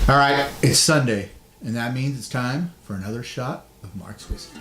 All right, it's Sunday, and that means it's time for another shot of Mark's whiskey.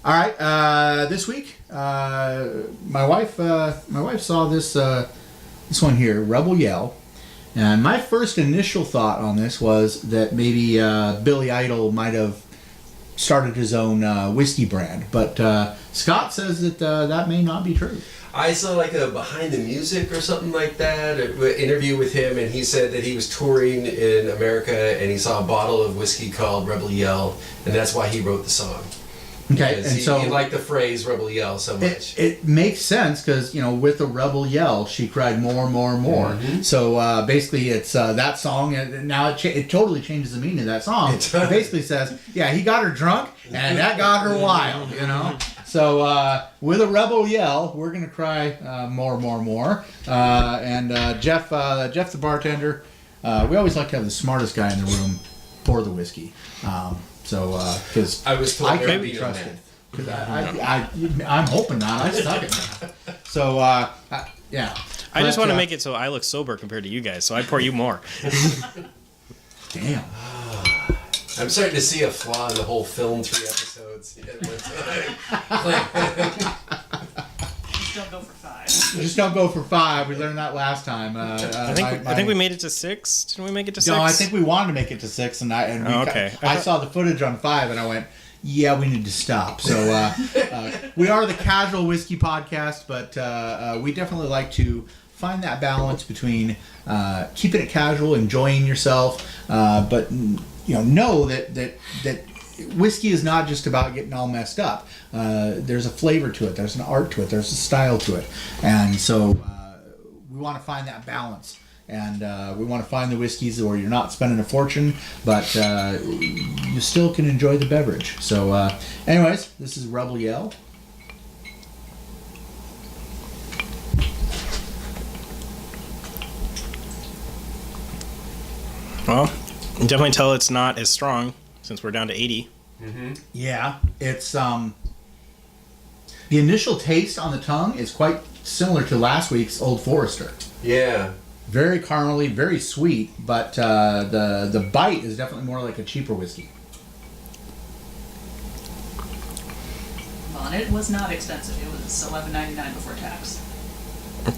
All right, this week, my wife saw this one here, Rebel Yell, and my first initial thought on this was that maybe Billy Idol might have started his own whiskey brand, but Scott says that that may not be true. I saw like a behind the music or something like that, an interview with him, and he said that he was touring in America and he saw a bottle of whiskey called Rebel Yell, and that's why he wrote the song. Okay, and so he liked the phrase "Rebel Yell" so much. It makes sense because with the Rebel Yell, she cried more, more, more. Mm-hmm. So basically, it's that song, and now it totally changes the meaning of that song. It basically says, "Yeah, he got her drunk, and that got her wild." So with a Rebel Yell, we're gonna cry more, more, more. And Jeff the bartender, we always like to have the smartest guy in the room pour the whiskey. So, because I was told I can't be trusted. Because I'm hoping not. I suck at that. So, yeah. I just want to make it so I look sober compared to you guys, so I pour you more. Damn. I'm starting to see a flaw in the whole film 3 episodes at one time. Just don't go for 5. Just don't go for 5. We learned that last time. I think we made it to 6. Didn't we make it to 6? No, I think we wanted to make it to 6, and I saw the footage on 5, and I went, yeah, we need to stop. So we are the casual whiskey podcast, but we definitely like to find that balance between keeping it casual, enjoying yourself, but know that whiskey is not just about getting all messed up. There's a flavor to it. There's an art to it. There's a style to it. And so we want to find that balance. And we want to find the whiskeys where you're not spending a fortune, but you still can enjoy the beverage. So anyways, this is Rebel Yell. Well, you can definitely tell it's not as strong since we're down to 80. Mm-hmm. Yeah, it's the initial taste on the tongue is quite similar to last week's Old Forester. Yeah. Very caramely, very sweet, but the bite is definitely more like a cheaper whiskey. Well, and it was not expensive. It was $11.99 before tax.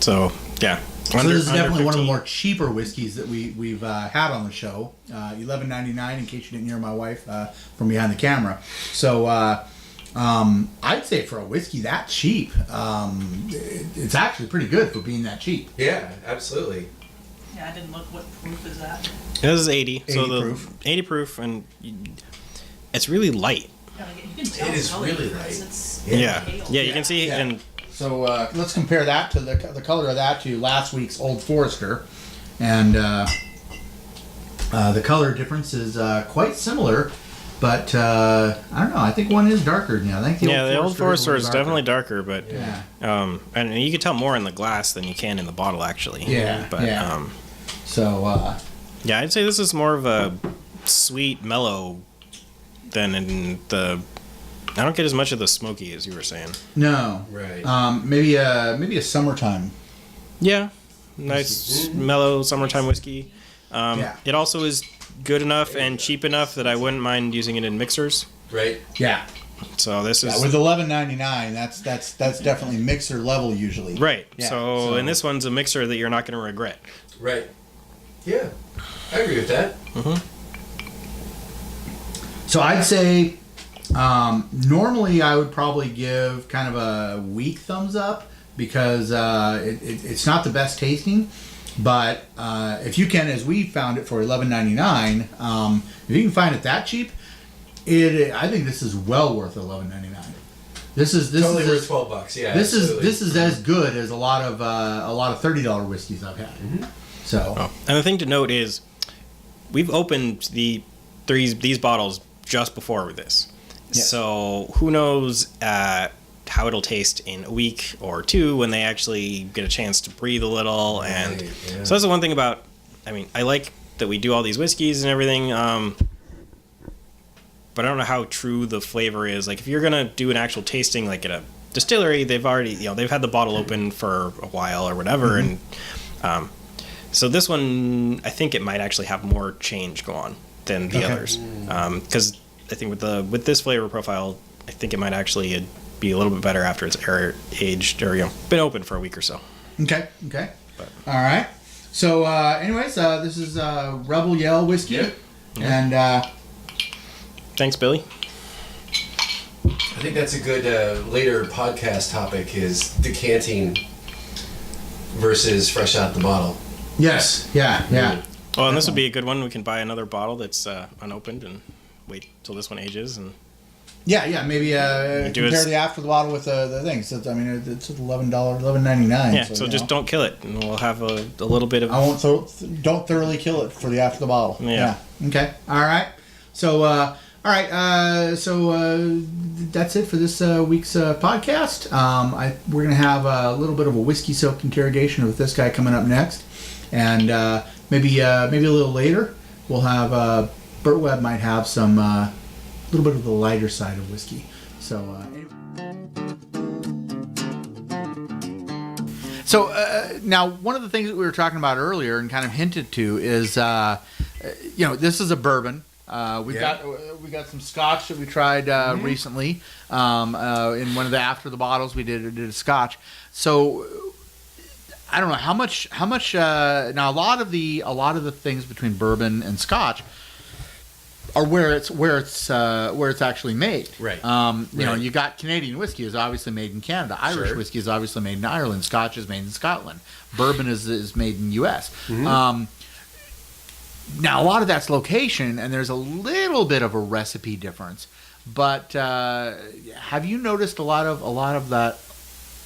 So, yeah. So this is definitely one of the more cheaper whiskeys that we've had on the show. $11.99 in case you didn't hear my wife from behind the camera. So I'd say for a whiskey that cheap, it's actually pretty good for being that cheap. Yeah, absolutely. Yeah, I didn't look. What proof is that? This is 80. 80 so proof. 80 proof, and it's really light. Yeah, you can tell It is the color really difference. light. It's Yeah, pale. you can see. Yeah. And So let's compare that to the color of that to last week's Old Forester, and the color difference is quite similar, but I don't know. I think one is darker than the other. I think the Old Forester is definitely darker, but yeah. And you can tell more in the glass than you can in the bottle, actually. Yeah, But yeah. So yeah, I'd say this is more of a sweet, mellow than in the. I don't get as much of the smoky as you were saying. no, Right. maybe a summertime. Yeah, nice, mellow summertime whiskey. It also is good enough and cheap enough that I wouldn't mind using it in mixers. Right. Yeah. So this is with $11.99. That's definitely mixer level usually. right. Yeah, So and this one's a mixer that you're not going to regret. Right. Yeah, I agree with that. Mm-hmm. So I'd say normally I would probably give kind of a weak thumbs up because it's not the best tasting. But if you can, as we found it for $11.99, if you can find it that cheap, I think this is well worth $11.99. This is Totally worth $12. Yeah. This absolutely. is as good as a lot of $30 whiskeys I've had. Mm-hmm. So And the thing to note is, we've opened these bottles just before this. Yes. So who knows how it'll taste in a week or two when they actually get a chance to breathe a little. And Right, yeah. so that's the one thing about, I like that we do all these whiskeys and everything. but I don't know how true the flavor is. Like if you're gonna do an actual tasting, like at a distillery, they've already they've had the bottle open for a while or whatever, and so this one I think it might actually have more change go on than the others, because I think with this flavor profile, I think it might actually be a little bit better after it's aged or been open for a week or so. Okay. But. All right. So, anyways, this is Rebel Yell whiskey, and thanks, Billy. I think that's a good later podcast topic is decanting versus fresh out the bottle. Yes. Yeah. Well, and this would be a good one. We can buy another bottle that's unopened and wait till this one ages and. Yeah, maybe compare the after the bottle with the things. So, I mean, it's $11.99. Yeah, so just don't kill it, and we'll have a little bit of. I won't. Don't thoroughly kill it for the after the bottle. Yeah. Okay. All right. So, that's it for this week's podcast. We're gonna have a little bit of a whiskey soaked interrogation with this guy coming up next, and maybe a little later we'll have Burt Webb might have some. A little bit of the lighter side of whiskey. So, now one of the things that we were talking about earlier and kind of hinted to is, this is a bourbon. We got some Scotch that we tried recently. In one of the after the bottles we did a Scotch. So I don't know how much. Now a lot of the things between bourbon and Scotch are where it's actually made. Right. You got Canadian whiskey is obviously made in Canada. Irish whiskey is obviously made in Ireland. Scotch is made in Scotland. Bourbon is made in U.S. Now a lot of that's location, and there's a little bit of a recipe difference. But have you noticed a lot of that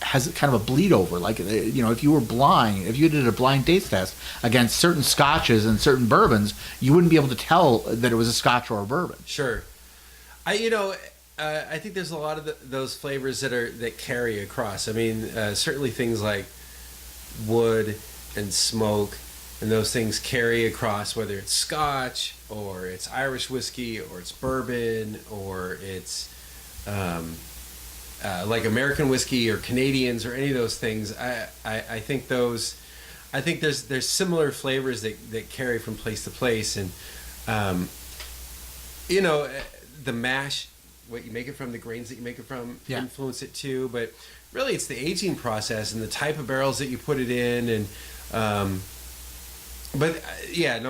has kind of a bleed over? Like, if you did a blind taste test against certain Scotches and certain bourbons, you wouldn't be able to tell that it was a Scotch or a bourbon. Sure. I think there's a lot of those flavors that carry across. I mean, certainly things like wood and smoke and those things carry across, whether it's Scotch or it's Irish whiskey or it's bourbon or it's like American whiskey or Canadians or any of those things. I think there's similar flavors that carry from place to place, and the mash, what you make it from, the grains that you make it from influence it too. But really, it's the aging process and the type of barrels that you put it in, and I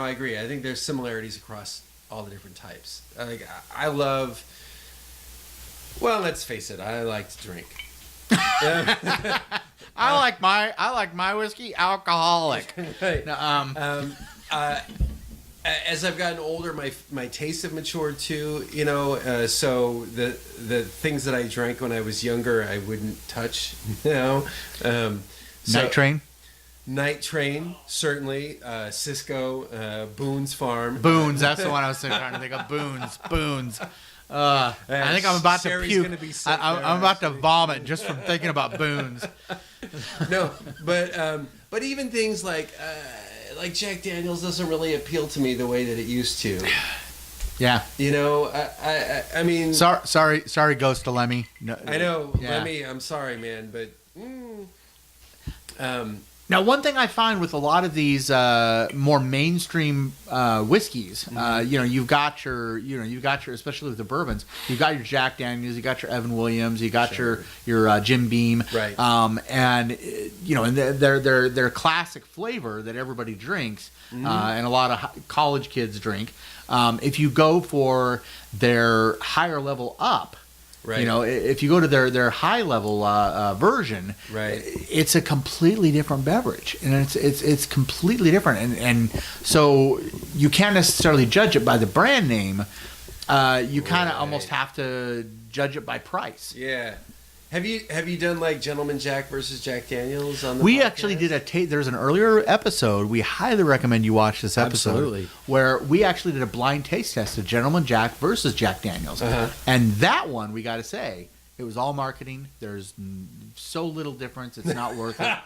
agree. I think there's similarities across all the different types. I love. Well, let's face it. I like to drink. I like my whiskey alcoholic. Right. As I've gotten older, my tastes have matured too. So the things that I drank when I was younger, I wouldn't touch now. Night Train, certainly. Cisco, Boone's Farm. Boone's. That's the one I was trying to think of. Boone's. I think I'm about to puke. I'm about to vomit just from thinking about Boone's. No, but even things like Jack Daniel's doesn't really appeal to me the way that it used to. Yeah. I mean. Sorry, Ghost of Lemmy. No, I know, yeah. Lemmy. I'm sorry, man, but. Now, one thing I find with a lot of these more mainstream whiskeys, you've got your, especially with the bourbons, you've got your Jack Daniels, you got your Evan Williams, you got your Jim Beam, right? And their classic flavor that everybody drinks, and a lot of college kids drink. If you go for their higher level up. Right. If you go to their high level version, right, it's a completely different beverage, and it's completely different, and so you can't necessarily judge it by the brand name. You kind of almost have to judge it by price. Yeah. Have you done like Gentleman Jack versus Jack Daniels on the We podcast? Actually did there's an earlier episode. We highly recommend you watch this episode. Absolutely. Where we actually did a blind taste test of Gentleman Jack versus Jack Daniels. And that one, we got to say, it was all marketing. There's so little difference. It's not worth it.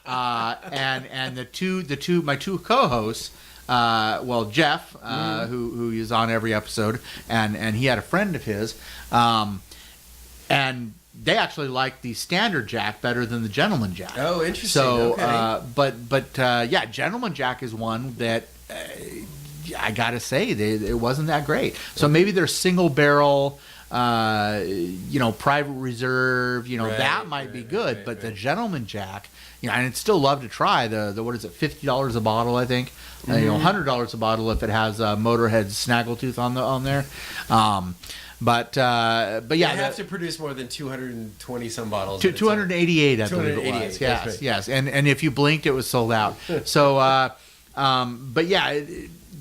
And my two co-hosts, Jeff, who is on every episode, and he had a friend of his, and they actually liked the standard Jack better than the Gentleman Jack. Oh, interesting. So, okay. Gentleman Jack is one that I gotta say it wasn't that great. So maybe their single barrel, private reserve, that might be good. But the Gentleman Jack, and I'd still love to try the what is it, $50 a bottle, I think. $100 a bottle if it has Motorhead Snaggletooth on there. But yeah, they have to produce more than 220 some bottles. 288, I believe it was. Yes, right. Yes, and if you blinked, it was sold out. So, but yeah,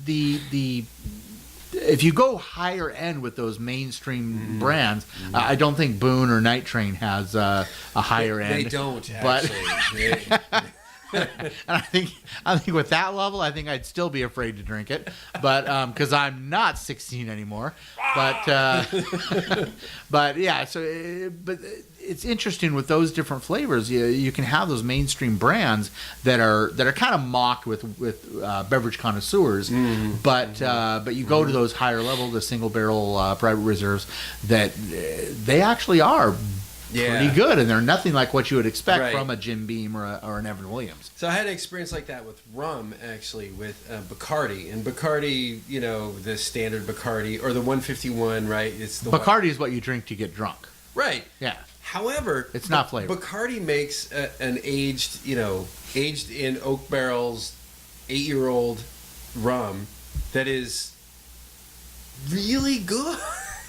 the if you go higher end with those mainstream brands, I don't think Boone or Night Train has a higher end. They don't actually. And I think with that level, I think I'd still be afraid to drink it, but because I'm not 16 anymore. But but yeah, but it's interesting with those different flavors. You can have those mainstream brands that are kind of mocked with beverage connoisseurs, but you go to those higher level, the single barrel private reserves, that they actually are. Pretty good, and they're nothing like what you would expect from a Jim Beam or an Evan Williams. So I had an experience like that with rum, actually, with Bacardi. And Bacardi, the standard Bacardi, or the 151, right? It's the Bacardi is what you drink to get drunk. Right. Yeah. However, it's not flavored. Bacardi makes an aged in oak barrels, 8-year-old rum that is really good.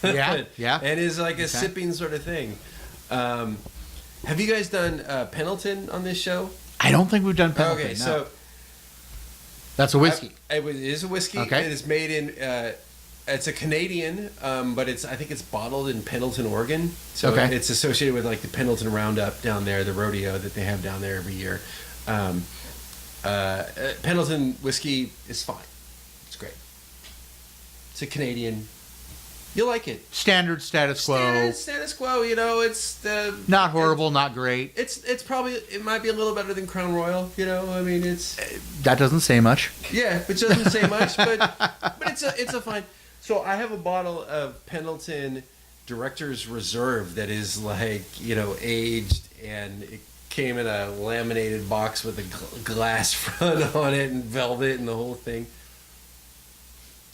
Yeah. And is like a sipping sort of thing. Have you guys done Pendleton on this show? I don't think we've done Pendleton. Okay, no. so that's a whiskey. It is a whiskey. Okay. It is made in. It's a Canadian, but I think it's bottled in Pendleton, Oregon. So it's associated with like the Pendleton Roundup down there, the rodeo that they have down there every year. Pendleton whiskey is fine. It's great. It's a Canadian. You'll like it. Standard status quo. Status quo. It's not horrible, not great. It's probably, it might be a little better than Crown Royal. I mean, it's that doesn't say much. Yeah, it doesn't say much, but it's a fine. So I have a bottle of Pendleton Director's Reserve that is like aged, and it came in a laminated box with a glass front on it and velvet and the whole thing.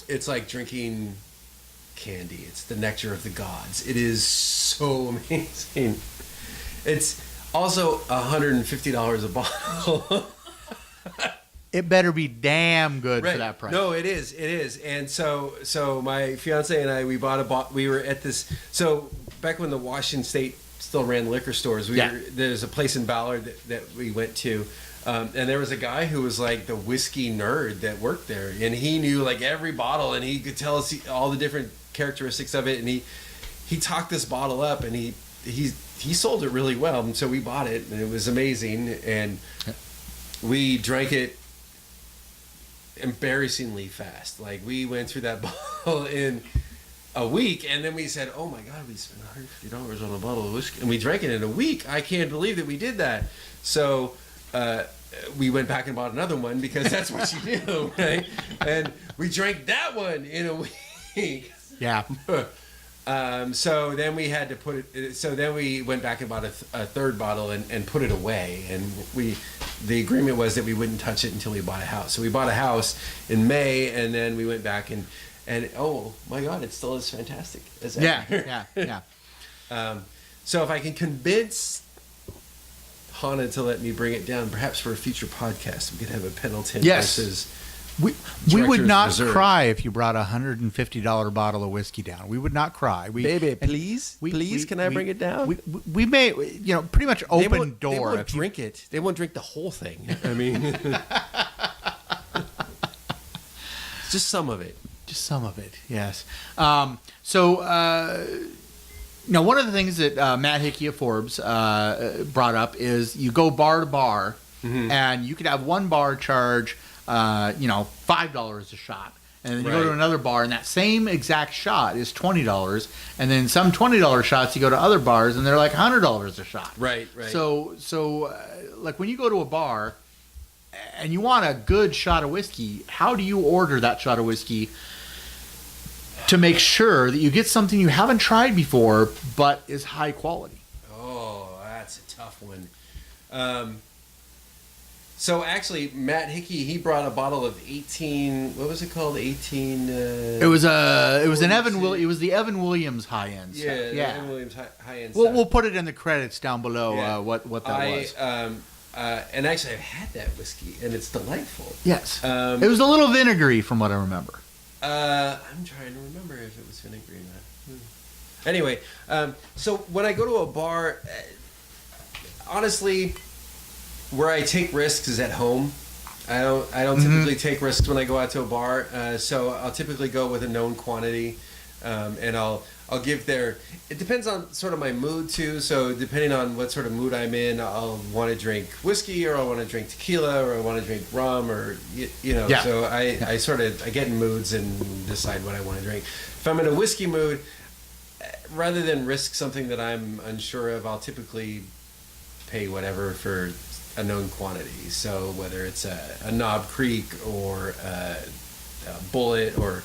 It's like drinking candy. It's the nectar of the gods. It is so amazing. It's also $150 a bottle. It better be damn good for that price. No, it is. And so my fiance and I, we were at this, so back when the Washington State still ran liquor stores, there's a place in Ballard that we went to, and there was a guy who was like the whiskey nerd that worked there, and he knew like every bottle, and he could tell us all the different characteristics of it, and he talked this bottle up, and he sold it really well, and so we bought it, and it was amazing, and we drank it embarrassingly fast. Like we went through that bottle in a week, and then we said, "Oh my God, we spent $150 on a bottle of whiskey," and we drank it in a week. I can't believe that we did that. So we went back and bought another one because that's what you do, right? And we drank that one in a week. Yeah. So then we had to put it. So then we went back and bought a third bottle and put it away. And the agreement was that we wouldn't touch it until we bought a house. So we bought a house in May, and then we went back and oh my God, it still is fantastic. Yeah. So if I can convince Hannah to let me bring it down, perhaps for a future podcast, we could have a Pendleton versus. We would not cry if you brought a $150 bottle of whiskey down. We would not cry. Baby, please, can I bring it down? We may, pretty much open door. They won't drink it. They won't drink the whole thing. I mean, just some of it. Just some of it, yes. Now, one of the things that Matt Hickey of Forbes brought up is you go bar to bar, and you could have one bar charge $5 a shot, and then you go to another bar, and that same exact shot is $20, and then some $20 shots you go to other bars, and they're like $100 a shot. Right. So like when you go to a bar, and you want a good shot of whiskey, how do you order that shot of whiskey to make sure that you get something you haven't tried before but is high quality? Oh, that's a tough one. So actually, Matt Hickey, he brought a bottle of 18. What was it called? 18. It was an It was the Evan Williams high end. Yeah, the Evan Williams high end. We'll put it in the credits down below. What that was. And actually, I've had that whiskey, and it's delightful. Yes. It was a little vinegary, from what I remember. I'm trying to remember if it was vinegary or not. Anyway, so when I go to a bar, honestly, where I take risks is at home. I don't typically take risks when I go out to a bar. So I'll typically go with a known quantity, and I'll give their. It depends on sort of my mood too. So depending on what sort of mood I'm in, I'll want to drink whiskey, or I want to drink tequila, or I want to drink rum, or you know. Yeah. So I get in moods and decide what I want to drink. If I'm in a whiskey mood, rather than risk something that I'm unsure of, I'll typically pay whatever for a known quantity. So whether it's a Knob Creek or a Bullet or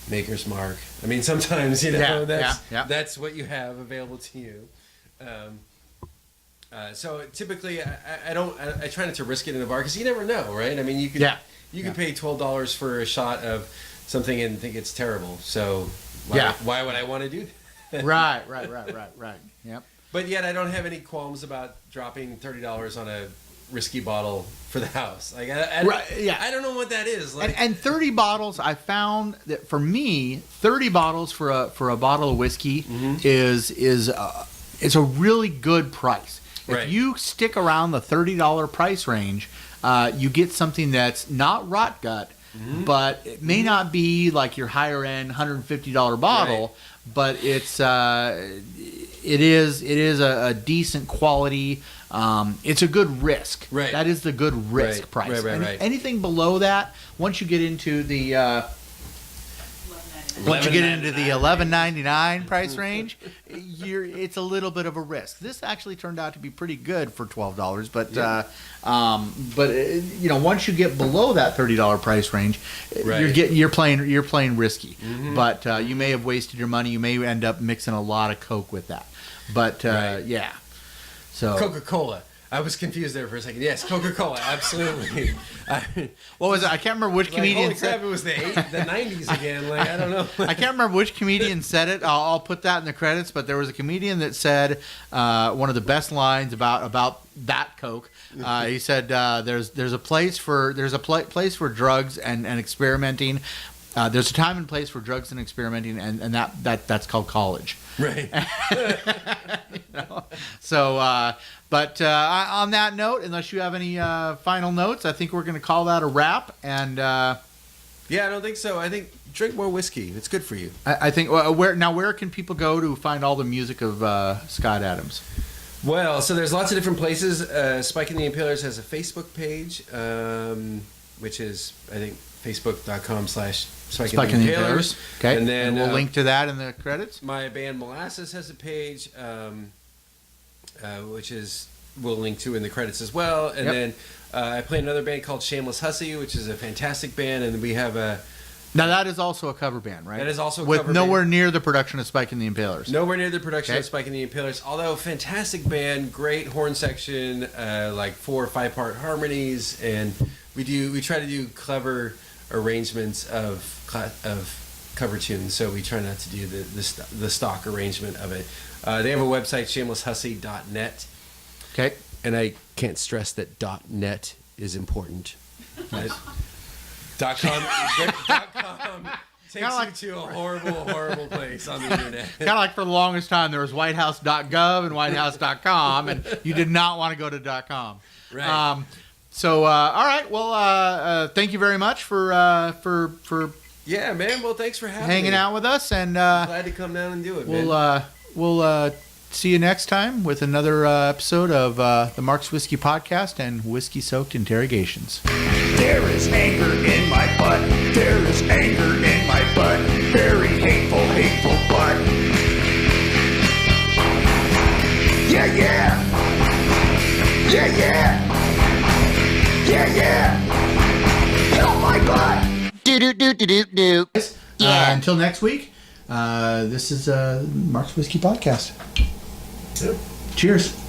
Maker's Mark. I mean, sometimes that's what you have available to you. So typically, I try not to risk it in a bar because you never know, right? I mean, you could pay $12 for a shot of something and think it's terrible. So why would I want to do that? Right. Yep. But yet, I don't have any qualms about dropping $30 on a risky bottle for the house. Like, I don't know what that is. Like, and 30 bottles, I found that for me, 30 bottles for a bottle of whiskey is a really good price. If you stick around the $30 price range, you get something that's not rot gut, but it may not be like your higher end $150 bottle, but it is a decent quality. It's a good risk. Right. That is the good risk price. Right. Anything below that, once you get into the $11.99 price range, it's a little bit of a risk. This actually turned out to be pretty good for $12, but once you get below that $30 price range, you're playing risky. But you may have wasted your money. You may end up mixing a lot of Coke with that. But so Coca-Cola. I was confused there for a second. Yes, Coca-Cola, absolutely. What was it? I can't remember which comedian holy crap, it was the 90s again. Like, I don't know. I can't remember which comedian said it. I'll put that in the credits. But there was a comedian that said one of the best lines about that Coke. He said there's a place for drugs and experimenting. There's a time and place for drugs and experimenting, and that's called college. Right. So, but on that note, unless you have any final notes, I think we're going to call that a wrap. And I don't think so. I think drink more whiskey. It's good for you. I think where can people go to find all the music of Scott Adams? Well, so there's lots of different places. Spike and the Impalers has a Facebook page, which is, I think, facebook.com/Spike and the Impalers. Okay, and then we'll link to that in the credits. My band Molasses has a page, which we'll link to in the credits as well. And then I play another band called Shameless Hussy, which is a fantastic band, and we have a. Now that is also a cover band, right? That is also a cover band. With nowhere near the production of Spike and the Impalers. Nowhere near the production of Spike and the Impalers. Although fantastic band, great horn section, like 4 or 5 part harmonies, and we try to do clever arrangements of cover tunes. So we try not to do the stock arrangement of it. They have a website, shamelesshussy.net. Okay. And I can't stress that .net is important. .com takes you to a horrible place on the internet. Kind of like for the longest time, there was whitehouse.gov and whitehouse.com, and you did not want to go to .com. Right. All right. Well, thank you very much for yeah, man. Well, thanks for hanging out with us, and glad to come down and do it. We'll see you next time with another episode of the Mark's Whiskey Podcast and Whiskey-Soaked Interrogations. There is anger in my butt. There is anger in my butt. Very hateful butt. Yeah. yeah. Help my butt. Do. Yeah. Until next week, this is Mark's Whiskey Podcast. Yep. Cheers.